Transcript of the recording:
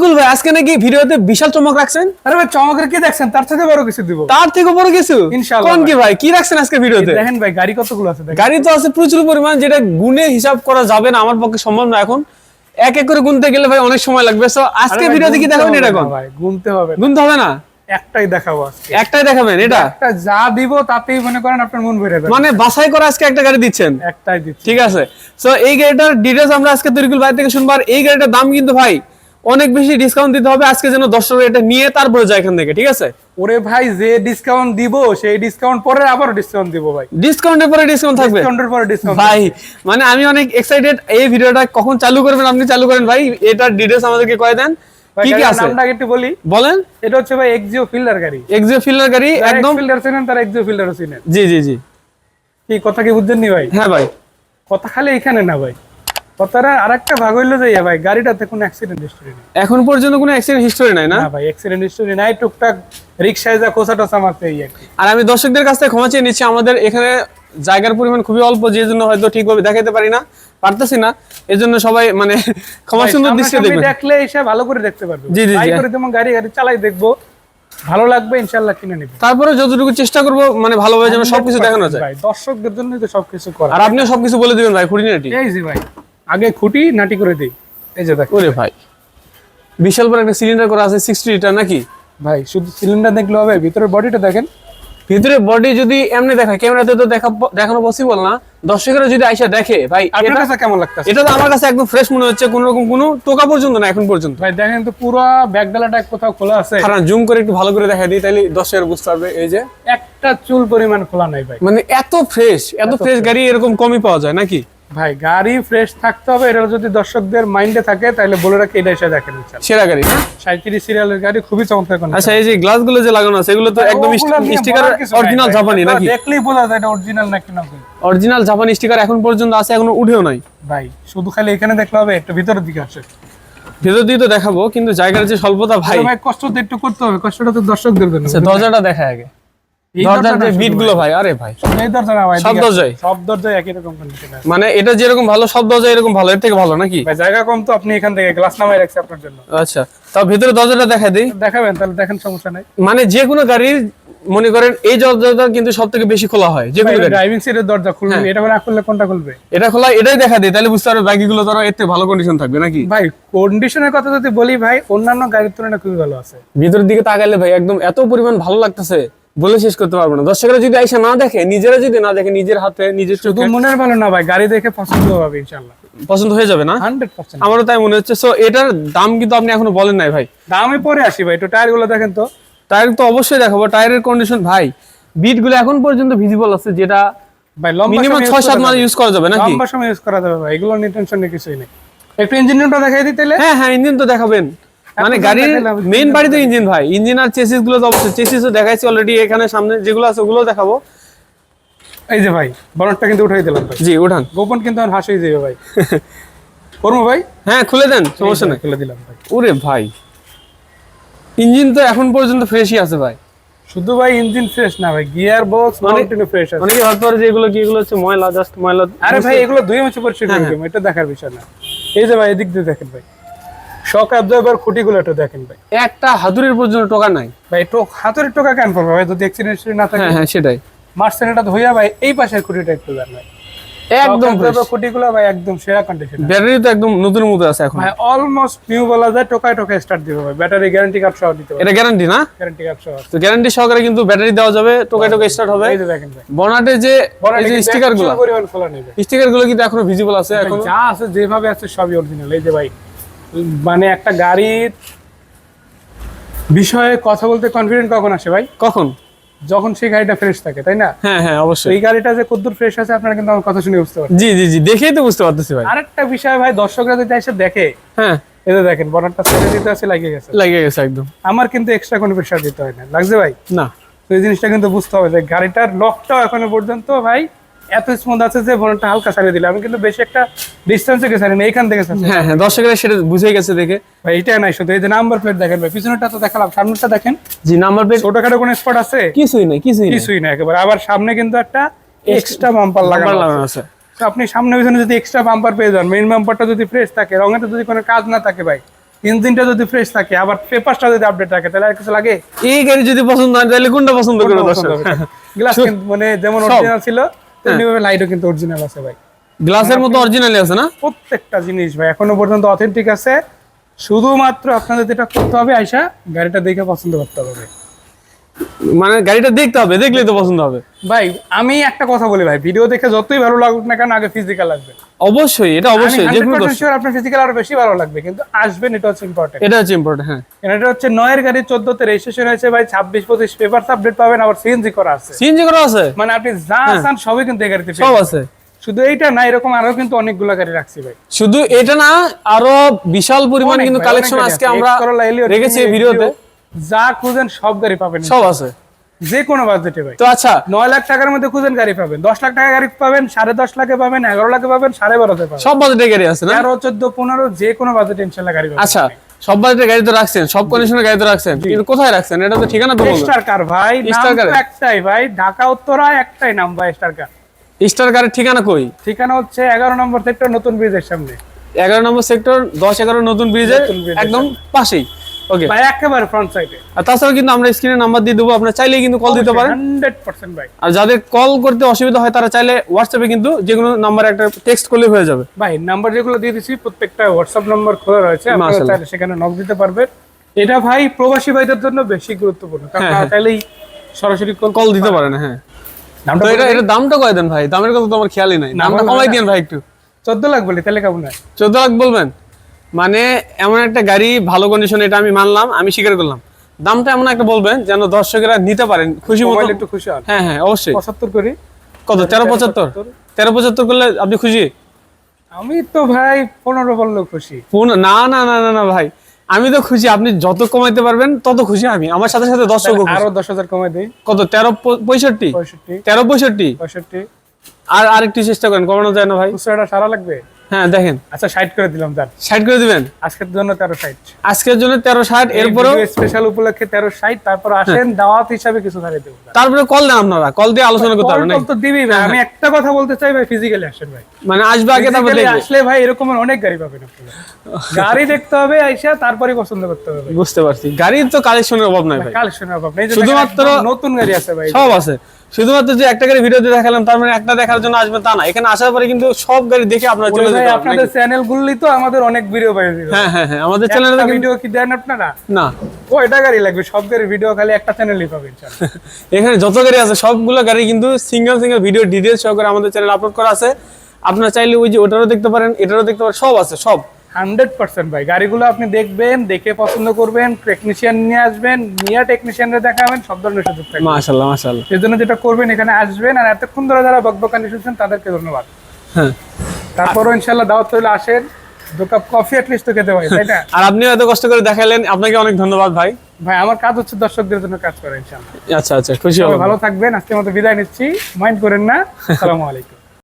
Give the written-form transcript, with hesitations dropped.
তরিকুল ভাই আজকে নাকি ভিডিওতে বিশাল চমক রাখছেন? আরে ভাই চমকের কি দেখছেন, তার থেকে বড় কিছু দিব। তার থেকে বড় কিছু ইনশাআল্লাহ। কোন কি ভাই কি রাখছেন আজকে ভিডিওতে? দেখেন ভাই গাড়ি কতগুলো আছে দেখেন। গাড়ি তো আছে প্রচুর পরিমাণ, যেটা গুণে হিসাব করা যাবে না, আমার পক্ষে সম্ভব না। এখন এক এক করে গুনতে গেলে ভাই অনেক সময় লাগবে। সো আজকে ভিডিওতে কি দেখাবেন এটা কোন? ভাই গুনতে হবে না। গুনতে হবে না, একটাই দেখাবো আজকে। একটাই দেখাবেন? এটা একটা যা দিব তাতেই মনে করেন আপনার মন ভরে যাবে। মানে বাছাই করে আজকে একটা গাড়ি দিচ্ছেন? একটাই দিচ্ছি। ঠিক আছে। সো এই গাড়িটার ডিটেইলস আমরা আজকে তরিকুল ভাই থেকে শুনবো। আর এই গাড়িটার দাম কিন্তু ভাই অনেক বেশি ডিসকাউন্ট দিতে হবে আজকে, যেন দর্শক এটা নিয়ে তারপরে যায় এখান থেকে। ঠিক আছে? ওরে ভাই যে ডিসকাউন্ট দিব সেই ডিসকাউন্ট পরে আবার ডিসকাউন্ট দিব ভাই। ডিসকাউন্টের পরে ডিসকাউন্ট থাকবে? ডিসকাউন্টের পরে ডিসকাউন্ট ভাই মানে আমি অনেক এক্সাইটেড। এই ভিডিওটা কখন চালু করবেন? আপনি চালু করেন ভাই, এটার ডিটেইলস আমাদেরকে কয়ে দেন কি কি আছে। নামটা একটু বলি। বলেন। এটা হচ্ছে ভাই এক্সিও ফিল্ডার গাড়ি। এক্সিও ফিল্ডার গাড়ি, একদম ফিল্ডার চিনেন, তার এক্সিও ফিল্ডারও চিনেন। জি জি জি। কি কথা কি বুঝছেন নি ভাই? হ্যাঁ ভাই, কথা খালি এখানে না ভাই, কথাটা আরেকটা ভাগ হইলো যে ভাই গাড়িটাতে কোনো অ্যাক্সিডেন্ট হিস্টরি নেই। এখন পর্যন্ত কোনো অ্যাক্সিডেন্ট হিস্টরি নাই না? না ভাই অ্যাক্সিডেন্ট হিস্টরি নাই, টুকটাক রিকশায় যা খোঁচা টোচা মারতে এই আর কি। আর আমি দর্শকদের কাছ থেকে ক্ষমা চেয়ে নিচ্ছি, আমাদের এখানে জায়গার পরিমাণ খুবই অল্প, যে জন্য হয়তো ঠিকভাবে দেখাতে পারি না, পারতেছি না। এজন্য সবাই মানে ক্ষমা সুন্দর দৃষ্টিতে দেখবেন। দেখলে এসে ভালো করে দেখতে পারবে। জি জি জি। করে যেমন গাড়ি চালাই দেখবো, ভালো লাগবে ইনশাআল্লাহ কিনে নিব। তারপরে যতটুকু চেষ্টা করব মানে ভালোভাবে যেন সবকিছু দেখানো যায় ভাই, দর্শকদের জন্যই তো সবকিছু করা। আর আপনিও সবকিছু বলে দিবেন ভাই, খুঁটিনাটি। এই যে ভাই আগে খুঁটি নাটি করে দেই। এই যে দেখো ওরে ভাই, বিশাল বড় একটা সিলিন্ডার করা আছে 60 লিটার নাকি ভাই, শুধু সিলিন্ডার দেখলে হবে, ভিতরের বডিটা দেখেন। ভিতরে বডি যদি এমনি দেখায়, ক্যামেরাতে তো দেখানো পসিবল না। দর্শকরা যদি আইসা দেখে ভাই, আপনার কাছে কেমন লাগতেছে? এটা তো আমার কাছে একদম ফ্রেশ মনে হচ্ছে, কোনো রকম কোনো টোকা পর্যন্ত না এখন পর্যন্ত। ভাই দেখেন তো পুরো ব্যাক ডালাটা কোথাও খোলা আছে? কারণ জুম করে একটু ভালো করে দেখাই দিই, তাহলে দর্শকরা বুঝতে পারবে। এই যে একটা চুল পরিমাণ খোলা নাই ভাই। মানে এত ফ্রেশ গাড়ি এরকম কমই পাওয়া যায় নাকি? ভাই গাড়ি ফ্রেশ থাকতে হবে, এটা যদি দর্শকদের মাইন্ডে থাকে তাহলে বলে রাখি এটা এসে দেখেন ইনশাআল্লাহ। সেরা গাড়ি না? 37 সিরিয়ালের গাড়ি, খুবই চমৎকার কন্ডিশন। আচ্ছা, এই যে গ্লাসগুলো যে লাগানো আছে এগুলো তো একদম স্টিকার অরিজিনাল জাপানি নাকি? দেখলেই বোঝা যায় এটা অরিজিনাল নাকি না। অরিজিনাল জাপানি স্টিকার এখন পর্যন্ত আছে, এখনো উঠেও নাই ভাই শুধু খালি এখানে দেখলে হবে, একটু ভিতরের দিকে আসে। ভেতর দিয়ে তো দেখাবো, কিন্তু জায়গার যে স্বল্পতা ভাই। ভাই কষ্ট তো একটু করতে হবে, কষ্টটা তো দর্শকদের জন্য। আচ্ছা, দরজাটা দেখায় আগে। দরজার যে বিট গুলো ভাই, আরে ভাই এই দরজা না ভাই, সব দরজায় একই রকম কন্ডিশন আছে। মানে এটা যেরকম ভালো, সব দরজা এরকম ভালো, এর থেকে ভালো নাকি? ভাই জায়গা কম তো, আপনি এখান থেকে গ্লাস নামাই রাখছি আপনার জন্য। আচ্ছা, তাও ভিতরে দরজাটা দেখাই দেই। দেখাবেন তাহলে? দেখেন, সমস্যা নাই। মানে যে কোনো গাড়ির মনে করেন এই দরজাটা কিন্তু সবথেকে বেশি খোলা হয় যে কোনো গাড়ি। ড্রাইভিং সিটের দরজা খুলবে, এটা করে না খুললে কোনটা খুলবে? এটা খোলা, এটাই দেখা দেই, তাহলে বুঝতে পারবে বাকিগুলো ধরো এর থেকে ভালো কন্ডিশন থাকবে নাকি। ভাই কন্ডিশনের কথা যদি বলি ভাই, অন্যান্য গাড়ির তুলনায় খুবই ভালো আছে। ভিতরের দিকে তাকালে ভাই একদম এত পরিমাণ ভালো লাগতেছে, বলে শেষ করতে পারবো না। দর্শকরা যদি আইসা না দেখে, নিজেরা যদি না দেখে, নিজের হাতে নিজের শুধু চোখে, মনের ভালো না ভাই, গাড়ি দেখে পছন্দ হবে ইনশাআল্লাহ, পছন্দ হয়ে যাবে না? 100%। আমারও তাই মনে হচ্ছে। সো এটার দাম কিন্তু আপনি এখনো বলেন নাই ভাই। দামে পরে আসি ভাই, একটু টায়ার গুলো দেখেন তো। টায়ার তো অবশ্যই দেখাবো। টায়ারের কন্ডিশন ভাই, বিট গুলো এখন পর্যন্ত ভিজিবল আছে, যেটা ভাই লম্বা মিনিমাম 6-7 মাস ইউজ করা যাবে নাকি? লম্বা সময় ইউজ করা যাবে ভাই, এগুলো নিয়ে টেনশন নেই, কিছুই নেই। একটু ইঞ্জিনটা দেখাই দিই তাহলে। হ্যাঁ, ইঞ্জিন তো দেখাবেন। মানে গাড়ির মেইন বাড়ি তো ইঞ্জিন ভাই, ইঞ্জিন আর চেসিস গুলো তো অবশ্যই। চেসিসও দেখাইছি অলরেডি, এখানে সামনে যেগুলো আছে ওগুলো দেখাবো। এই যে ভাই বনেটটা কিন্তু উঠাই দিলাম ভাই। জি, উঠান। গোপন কিন্তু আর হাসিয়ে যাবে ভাই। করবো ভাই? হ্যাঁ, খুলে দেন, সমস্যা নেই। খুলে দিলাম ভাই। ওরে ভাই, ইঞ্জিন তো এখন পর্যন্ত ফ্রেশই আছে ভাই। শুধু ভাই ইঞ্জিন ফ্রেশ না ভাই, গিয়ার বক্স কন্টিনিউ ফ্রেশ আছে। অনেকে ভাবতে পারে যে এগুলো কি, এগুলো হচ্ছে ময়লা, জাস্ট ময়লা। আরে ভাই এগুলো ধুয়ে মুছে পরিষ্কার করে দেব, এটা দেখার বিষয় না। এই যে ভাই এদিক দিয়ে দেখেন ভাই, শক অ্যাবজর্বার খুঁটিগুলো একটু দেখেন ভাই। একটা হাতুড়ির পর্যন্ত টোকা নাই ভাই। হাতের টোকা কেন পড়বে ভাই যদি অ্যাক্সিডেন্ট না থাকে? হ্যাঁ, সেটাই। মার্সেল এটা ধুইয়া ভাই, এই পাশের খুঁটিটা একটু দেন ভাই, একদম খুঁটিগুলো ভাই একদম সেরা কন্ডিশন। ব্যাটারি তো একদম নতুন মতো আছে এখন ভাই, অলমোস্ট নিউ বলা যায়, টোকায় স্টার্ট দিবে ভাই। ব্যাটারি গ্যারান্টি কার্ড সহ দিতে হবে। এটা গ্যারান্টি না? গ্যারান্টি কার্ড সহ। তো গ্যারান্টি সহকারে কিন্তু ব্যাটারি দেওয়া যাবে, টোকায় স্টার্ট হবে। এই যে দেখেন ভাই, বনাটে যে এই যে স্টিকার গুলো, পরিমাণ খোলা নেই ভাই। স্টিকার গুলো কিন্তু এখনো ভিজিবল আছে, এখন যা আছে যেভাবে আছে সবই অরিজিনাল। এই যে ভাই, মানে একটা গাড়ির বিষয়ে কথা বলতে কনফিডেন্ট কখন আসে ভাই? কখন? যখন সেই গাড়িটা ফ্রেশ থাকে, তাই না? হ্যাঁ, অবশ্যই। এই গাড়িটা যে কতদূর ফ্রেশ আছে আপনারা কিন্তু আমার কথা শুনে বুঝতে পারছেন। জি, দেখেই তো বুঝতে পারতেছি ভাই। আরেকটা বিষয় ভাই, দর্শকরা যদি এসে দেখে, হ্যাঁ, এই যে দেখেন বনারটা ছেড়ে দিতে আছে, লাগিয়ে গেছে একদম। আমার কিন্তু এক্সট্রা কোনো প্রেসার দিতে হয় না, লাগছে ভাই? না, তো এই জিনিসটা কিন্তু বুঝতে হবে যে গাড়িটার লকটাও এখনো পর্যন্ত ভাই এত স্মুথ আছে যে বনারটা হালকা ছাড়িয়ে দিলে, আমি কিন্তু বেশি একটা ডিস্টেন্স থেকে ছাড়ি না, এইখান থেকে ছাড়ি। হ্যাঁ, দর্শকরা সেটা বুঝে গেছে দেখে ভাই। এটা নাই শুধু, এই যে নাম্বার প্লেট দেখেন ভাই, পিছনেরটা তো দেখালাম, সামনেরটা দেখেন। জি, নাম্বার প্লেট ছোটখাটো কোনো স্পট আছে? কিছুই না একেবারে। আবার সামনে কিন্তু একটা এক্সট্রা বাম্পার লাগানো আছে। তো আপনি সামনে পিছনে যদি এক্সট্রা বাম্পার পেয়ে যান, মেইন বাম্পারটা যদি ফ্রেশ থাকে, রঙেতে যদি কোনো কাজ না থাকে ভাই, ইঞ্জিনটা যদি ফ্রেশ থাকে, আবার পেপারটা যদি আপডেট থাকে, তাহলে আর কিছু লাগে? এই গাড়ি যদি পছন্দ হয় তাহলে কোনটা পছন্দ করবে দর্শক? গ্লাস কিন্তু মানে যেমন অরিজিনাল ছিল তেমনিভাবে লাইটও কিন্তু অরিজিনাল আছে ভাই। গ্লাসের মতো অরিজিনালি আছে না? প্রত্যেকটা জিনিস ভাই এখনো পর্যন্ত অথেন্টিক আছে। শুধুমাত্র আপনাদের যেটা করতে হবে, আইসা গাড়িটা দেখে পছন্দ করতে হবে। মানে গাড়িটা দেখতে হবে, দেখলেই তো পছন্দ হবে ভাই আমি একটা কথা বলি ভাই, ভিডিও দেখে যতই ভালো লাগুক না কেন, আগে ফিজিক্যাল আসবে। অবশ্যই, এটা অবশ্যই, যে কোনো দর্শক আপনার ফিজিক্যাল আরো বেশি ভালো লাগবে, কিন্তু আসবেন, এটা হচ্ছে ইম্পর্টেন্ট। এটা হচ্ছে ইম্পর্টেন্ট। হ্যাঁ, এটা হচ্ছে 9 এর গাড়ি 14 তে রেজিস্ট্রেশন হয়েছে ভাই, 26-25 পেপারস আপডেট পাবেন, আবার সিএনজি করা আছে। সিএনজি করা আছে, মানে আপনি যা চান সবই কিন্তু এই গাড়িতে সব পেয়ে আছে। শুধু এইটা না, এরকম আরো কিন্তু অনেকগুলো গাড়ি রাখছি ভাই। শুধু এটা না, আরো বিশাল পরিমাণ কিন্তু কালেকশন আজকে আমরা রেখেছি এই ভিডিওতে। যা খুঁজেন সব গাড়ি পাবেন, সব আছে যে কোনো বাজেটে ভাই। তো আচ্ছা, 9 লাখ টাকার মধ্যে খুঁজেন গাড়ি পাবেন, 10 লাখ টাকা গাড়ি পাবেন, 10.5 লাখে পাবেন, 11 লাখে পাবেন, 12.5 পাবেন, সব বাজেটের গাড়ি আছে না? 13, 14, 15 যে কোনো বাজেটে ইনশাআল্লাহ গাড়ি পাবেন। আচ্ছা, সব বাজেটের গাড়ি তো রাখছেন, সব কন্ডিশনের গাড়ি তো রাখছেন, কিন্তু কোথায় রাখছেন এটা তো ঠিকানা তো বলুন। স্টার কার ভাই, নাম স্টার কার তো একটাই ভাই, ঢাকা উত্তরা, একটাই নাম ভাই স্টার কার। স্টার কারের ঠিকানা কই? ঠিকানা হচ্ছে 11 নম্বর সেক্টর, নতুন ব্রিজের সামনে। 11 নম্বর সেক্টর, 10-11 নতুন ব্রিজের একদম পাশেই। ওকে ভাই একেবারে ফ্রন্ট সাইডে। আর তাছাড়া কিন্তু আমরা স্ক্রিনে নাম্বার দিয়ে দেবো, আপনারা চাইলেই কিন্তু কল দিতে পারেন 100% ভাই। আর যাদের কল করতে অসুবিধা হয় তারা চাইলে হোয়াটসঅ্যাপে কিন্তু যে কোনো নাম্বারে একটা টেক্সট করলে হয়ে যাবে। ভাই নাম্বার যেগুলো দিয়ে দিছি প্রত্যেকটা হোয়াটসঅ্যাপ নাম্বার খোলা রয়েছে, আপনারা মাশাআল্লাহ। চাইলে সেখানে নক দিতে পারবেন। এটা ভাই প্রবাসী ভাইদের জন্য বেশি গুরুত্বপূর্ণ, কারণ আপনারা চাইলেই সরাসরি কল দিতে পারেন। হ্যাঁ, দামটা তো এটা দামটা কয় দেন ভাই? দামের কথা তো আমার খেয়ালই নাই, দামটা কমাই দিন ভাই একটু। 14 লাখ বলি তাহলে কেমন হয়? 14 লাখ বলবেন? মানে এমন একটা গাড়ি ভালো কন্ডিশনে, এটা আমি মানলাম, আমি স্বীকার করলাম, দামটা এমন একটা বলবেন যেন দর্শকেরা নিতে পারেন খুশি মতো। একটু খুশি হন। হ্যাঁ হ্যাঁ, অবশ্যই। 75 করি। কত? 1375? 1375 করলে আপনি খুশি? আমি তো ভাই 15 বললেও খুশি। না না না না না ভাই, আমি তো খুশি, আপনি যত কমাইতে পারবেন তত খুশি আমি, আমার সাথে সাথে দর্শক আরো 10,000 কমাই দেই। কত? 1365? 1365? 65। আর আরেকটু চেষ্টা করেন, কমানো যায় না ভাই? খুচরাটা সারা লাগবে। হ্যাঁ দেখেন, আচ্ছা 60 করে দিলাম, যান 60 করে দিবেন আজকের জন্য 1360। আজকের জন্য 1360, এরপরও স্পেশাল উপলক্ষে 1360, তারপর আসেন দাওয়াত হিসাবে কিছু ছাড়ে দেব। তারপরে কল দেন, আপনারা কল দিয়ে আলোচনা করতে পারবেন। কল তো দিবি ভাই, আমি একটা কথা বলতে চাই ভাই, ফিজিক্যালি আসেন ভাই, মানে আসবে আগে তারপর Physically দেখবে। আসলে ভাই এরকম অনেক গাড়ি পাবেন আপনারা। গাড়ি দেখতে হবে, আইসা তারপরে পছন্দ করতে হবে। বুঝতে পারছি, গাড়ির তো কালেকশনের অভাব নাই ভাই, কালেকশনের অভাব নেই, শুধুমাত্র নতুন গাড়ি আছে ভাই, সব আছে। শুধুমাত্র যে একটা গাড়ি ভিডিওতে দেখালাম তার মানে একটা দেখার জন্য আসবেন তা না, এখানে আসার পরে কিন্তু সব গাড়ি দেখে আপনারা চলে যেতে পারবেন। আপনাদের চ্যানেল গুলি তো আমাদের অনেক ভিডিও পাই দিবে। হ্যাঁ হ্যাঁ হ্যাঁ, আমাদের চ্যানেলে ভিডিও কি দেন আপনারা? না, কয়টা গাড়ি লাগবে? সব গাড়ি ভিডিও খালি একটা চ্যানেলই পাবেন ইনশাআল্লাহ। এখানে যত গাড়ি আছে সবগুলো গাড়ি কিন্তু সিঙ্গেল সিঙ্গেল ভিডিও ডিটেইলস সহকারে আমাদের চ্যানেলে আপলোড করা আছে। আপনারা চাইলে ওই যে ওটারও দেখতে পারেন, এটারও দেখতে পারেন, সব আছে সব। 100% ভাই, গাড়িগুলো আপনি দেখবেন, দেখে পছন্দ করবেন, টেকনিশিয়ান নিয়ে আসবেন, নিয়ে টেকনিশিয়ানরা দেখাবেন, সব ধরনের সুযোগ থাকবে। মাশাআল্লাহ মাশাআল্লাহ। এই জন্য যেটা করবেন, এখানে আসবেন, আর এতক্ষণ ধরে যারা বকবকানি শুনছেন তাদেরকে ধন্যবাদ। হ্যাঁ, তারপরও ইনশাআল্লাহ দাওয়াত হইলে আসেন, 2 কাপ কফি অ্যাটলিস্ট তো খেতে হয়, তাই না? আর আপনিও এত কষ্ট করে দেখালেন, আপনাকে অনেক ধন্যবাদ ভাই। ভাই আমার কাজ হচ্ছে দর্শকদের জন্য কাজ করা ইনশাআল্লাহ। আচ্ছা আচ্ছা, খুশি সবাই হলাম। ভালো থাকবেন, আজকের মতো বিদায় নিচ্ছি, মাইন্ড করেন না। আসসালামু আলাইকুম।